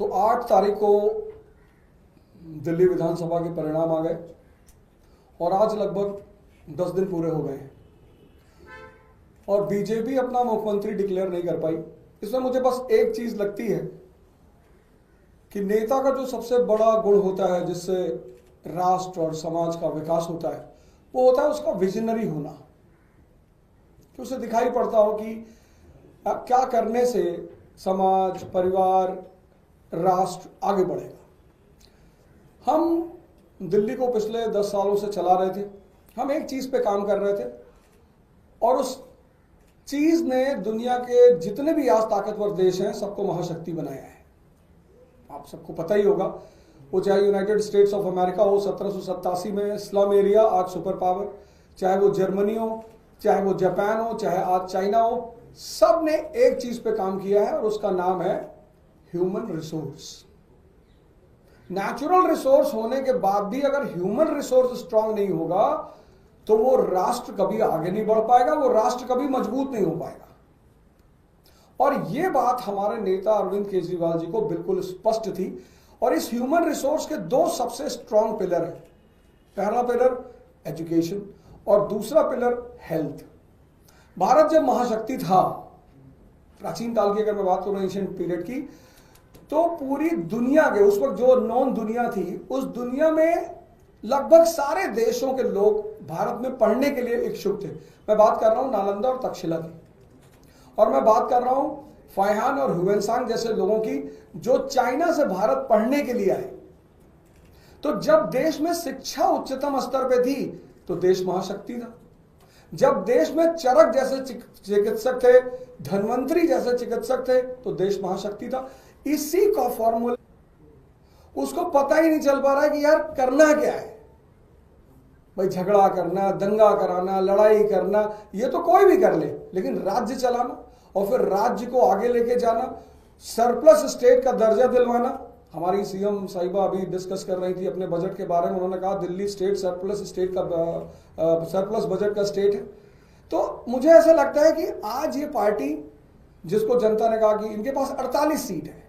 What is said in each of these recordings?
तो 8 तारीख को दिल्ली विधानसभा के परिणाम आ गए और आज लगभग 10 दिन पूरे हो गए हैं और बीजेपी अपना मुख्यमंत्री डिक्लेयर नहीं कर पाई। इसमें मुझे बस एक चीज लगती है कि नेता का जो सबसे बड़ा गुण होता है जिससे राष्ट्र और समाज का विकास होता है वो होता है उसका विजनरी होना, कि उसे दिखाई पड़ता हो कि क्या करने से समाज, परिवार, राष्ट्र आगे बढ़ेगा। हम दिल्ली को पिछले 10 सालों से चला रहे थे, हम एक चीज पे काम कर रहे थे और उस चीज ने दुनिया के जितने भी आज ताकतवर देश हैं सबको महाशक्ति बनाया है। आप सबको पता ही होगा, वो चाहे यूनाइटेड स्टेट्स ऑफ अमेरिका हो 1787 में स्लम एरिया आज सुपर पावर, चाहे वो जर्मनी हो, चाहे वो जापान हो, चाहे आज चाइना हो, सब ने एक चीज पे काम किया है और उसका नाम है ह्यूमन रिसोर्स। नेचुरल रिसोर्स होने के बाद भी अगर ह्यूमन रिसोर्स स्ट्रांग नहीं होगा तो वो राष्ट्र कभी आगे नहीं बढ़ पाएगा, वो राष्ट्र कभी मजबूत नहीं हो पाएगा। और ये बात हमारे नेता अरविंद केजरीवाल जी को बिल्कुल स्पष्ट थी और इस ह्यूमन रिसोर्स के दो सबसे स्ट्रांग पिलर हैं। पहला पिलर एजुकेशन और दूसरा पिलर हेल्थ। भारत जब महाशक्ति था, प्राचीन काल की अगर मैं बात करूं एशियन पीरियड की, तो पूरी दुनिया के उस वक्त जो नॉन दुनिया थी उस दुनिया में लगभग सारे देशों के लोग भारत में पढ़ने के लिए इच्छुक थे। मैं बात कर रहा हूं नालंदा और तक्षशिला की, और मैं बात कर रहा हूं फाइहान और ह्यूएनसांग जैसे लोगों की जो चाइना से भारत पढ़ने के लिए आए। तो जब देश में शिक्षा उच्चतम स्तर पे थी तो देश महाशक्ति था। जब देश में चरक जैसे चिकित्सक थे, धन्वंतरी जैसे चिकित्सक थे तो देश महाशक्ति था। इसी का फॉर्मूला उसको पता ही नहीं चल पा रहा है कि यार करना क्या है। भाई झगड़ा करना, दंगा कराना, लड़ाई करना, ये तो कोई भी कर ले, लेकिन राज्य चलाना और फिर राज्य को आगे लेके जाना, सरप्लस स्टेट का दर्जा दिलवाना। हमारी सीएम साहिबा अभी डिस्कस कर रही थी अपने बजट के बारे में, उन्होंने कहा दिल्ली स्टेट सरप्लस बजट का स्टेट है। तो मुझे ऐसा लगता है कि आज ये पार्टी जिसको जनता ने कहा कि इनके पास 48 सीट है,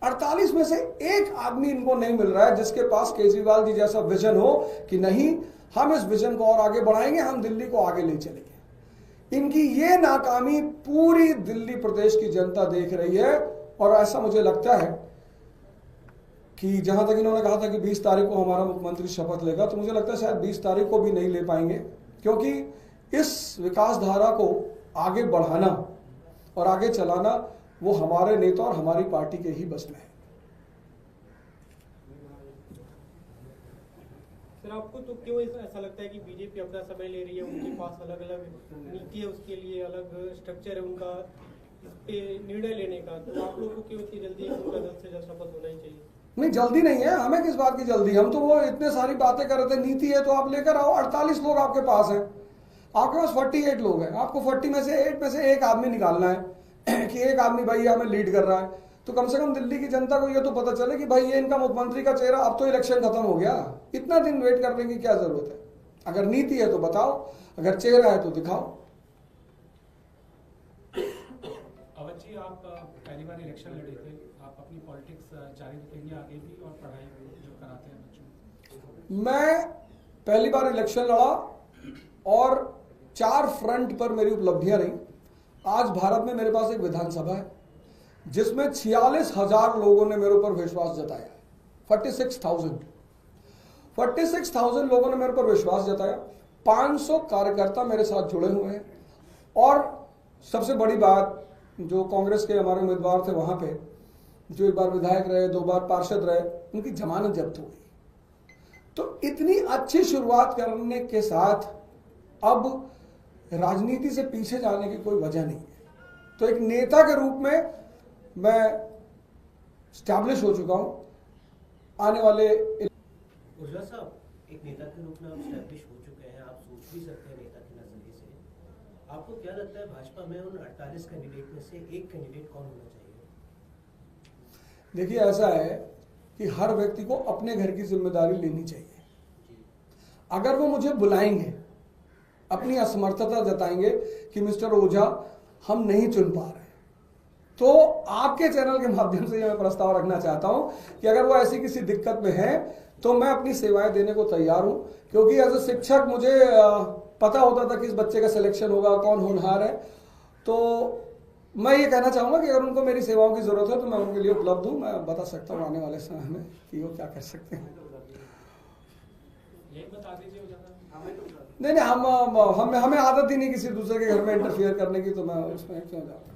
48 में से एक आदमी इनको नहीं मिल रहा है जिसके पास केजरीवाल जी जैसा विजन हो कि नहीं हम इस विजन को और आगे बढ़ाएंगे, हम दिल्ली को आगे ले चलेंगे। इनकी ये नाकामी पूरी दिल्ली प्रदेश की जनता देख रही है और ऐसा मुझे लगता है कि जहां तक इन्होंने कहा था कि 20 तारीख को हमारा मुख्यमंत्री शपथ लेगा, तो मुझे लगता है शायद 20 तारीख को भी नहीं ले पाएंगे, क्योंकि इस विकास धारा को आगे बढ़ाना और आगे चलाना वो हमारे नेता और हमारी पार्टी के ही बस में है। सर, आपको तो क्यों ऐसा लगता है कि बीजेपी अपना समय ले रही है? उनके पास अलग अलग नीति है, उसके लिए अलग स्ट्रक्चर है उनका इस पे निर्णय लेने का, तो आप लोगों को क्यों इतनी जल्दी उनका जल्द से जल्द शपथ होना ही चाहिए? नहीं, जल्दी नहीं है, हमें किस बात की जल्दी। हम तो वो इतने सारी बातें कर रहे थे, नीति है तो आप लेकर आओ। 48 लोग आपके पास हैं, आपके पास 48 लोग हैं, आपको 40 में से 8 में से एक आदमी निकालना है कि एक आदमी भाई हमें लीड कर रहा है। तो कम से कम दिल्ली की जनता को ये तो पता चले कि भाई ये इनका मुख्यमंत्री का चेहरा। अब तो इलेक्शन खत्म हो गया, इतना दिन वेट करने की क्या जरूरत है? अगर नीति है तो बताओ, अगर चेहरा है तो दिखाओ। अवध जी, आप पहली बार इलेक्शन लड़े थे, आप अपनी पॉलिटिक्स जारी रखेंगे आगे भी और पढ़ाई जो कराते हैं बच्चों? मैं पहली बार इलेक्शन लड़ा और 4 फ्रंट पर मेरी उपलब्धियां रही। आज भारत में मेरे पास एक विधानसभा है जिसमें 46,000 लोगों ने मेरे ऊपर विश्वास जताया। 46,000 लोगों ने मेरे ऊपर विश्वास जताया। 500 कार्यकर्ता मेरे साथ जुड़े हुए हैं और सबसे बड़ी बात, जो कांग्रेस के हमारे उम्मीदवार थे वहां पे, जो एक बार विधायक रहे, 2 बार पार्षद रहे, उनकी जमानत जब्त हो गई। तो इतनी अच्छी शुरुआत करने के साथ अब राजनीति से पीछे जाने की कोई वजह नहीं है। तो एक नेता के रूप में मैं स्टैब्लिश हो चुका हूं। आने वाले उर्जा साहब, एक नेता के रूप में आप स्टैब्लिश हो चुके हैं, आप सोच भी सकते हैं नेता के नजरिए से। आपको क्या लगता है भाजपा में उन 48 कैंडिडेट में से एक कैंडिडेट कौन होना चाहिए? देखिए, ऐसा है कि हर व्यक्ति को अपने घर की जिम्मेदारी लेनी चाहिए। अगर वो मुझे बुलाएंगे, अपनी असमर्थता जताएंगे कि मिस्टर ओझा हम नहीं चुन पा रहे, तो आपके चैनल के माध्यम से मैं प्रस्ताव रखना चाहता हूं कि अगर वो ऐसी किसी दिक्कत में है तो मैं अपनी सेवाएं देने को तैयार हूं, क्योंकि एज ए शिक्षक मुझे पता होता था कि इस बच्चे का सिलेक्शन होगा, कौन होनहार है। तो मैं ये कहना चाहूंगा कि अगर उनको मेरी सेवाओं की जरूरत है तो मैं उनके लिए उपलब्ध हूं। मैं बता सकता हूं आने वाले समय में कि वो क्या कर सकते हैं। यही बता दीजिए नहीं, हमें आदत ही नहीं किसी दूसरे के घर में इंटरफियर करने की, तो मैं उसमें क्यों जाऊँ।